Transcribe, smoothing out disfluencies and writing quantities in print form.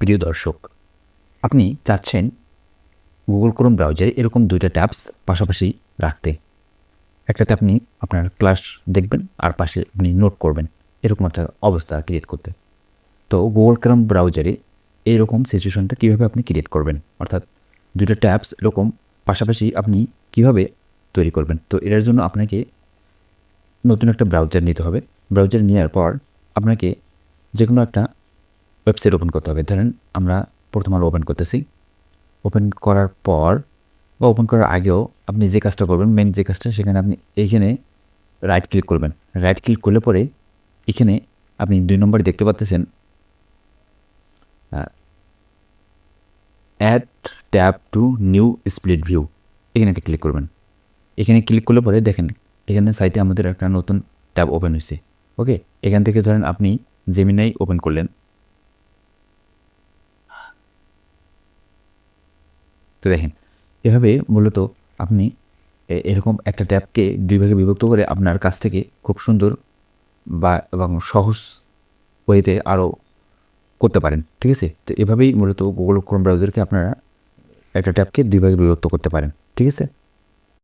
প্রিয় দর্শক, আপনি চাচ্ছেন গুগল ক্রোম ব্রাউজারে এরকম ২টা ট্যাবস পাশাপাশি রাখতে। একটাতে আপনি আপনার ক্লাস দেখবেন আর পাশে আপনি নোট করবেন। এরকম একটা অবস্থা ক্রিয়েট করতে। তো গুগল ক্রোম ব্রাউজারে এইরকম সিচুয়েশনটা কীভাবে আপনি ক্রিয়েট করবেন? অর্থাৎ ২টা ট্যাবস এরকম পাশাপাশি আপনি কীভাবে তৈরি করবেন? তো এটার জন্য আপনাকে নতুন একটা ব্রাউজার নিতে হবে। ব্রাউজার নেওয়ার পর আপনাকে যেকোনো একটা ওয়েবসাইট ওপেন করতে হবে। ধরেন আমরা প্রথম আলো ওপেন করতেছি। ওপেন করার পর বা ওপেন করার আগেও আপনি যে কাজটা করবেন, মেইন যে কাজটা, সেখানে আপনি এইখানে রাইট ক্লিক করবেন। রাইট ক্লিক করলে পরে এখানে আপনি ২ নম্বরে দেখতে পাচ্তেছেন add tab to new split view. এখানে একটা ক্লিক করবেন। এখানে ক্লিক করলে পরে দেখেন এখানে সাইটে আমাদের একটা নতুন ট্যাব ওপেন হয়েছে। ওকে? এখান থেকে ধরেন আপনি জেমিনাই ওপেন করলেন। তো দেখেন এভাবে মূলত আপনি এরকম একটা ট্যাবকে ২ ভাগে বিভক্ত করে আপনার কাজটাকে খুব সুন্দর এবং সহজ ওয়েতে আরও করতে পারেন। ঠিক আছে? তো এভাবেই মূলত গুগল ক্রোম ব্রাউজারকে আপনারা একটা ট্যাবকে ২ ভাগে বিভক্ত করতে পারেন। ঠিক আছে?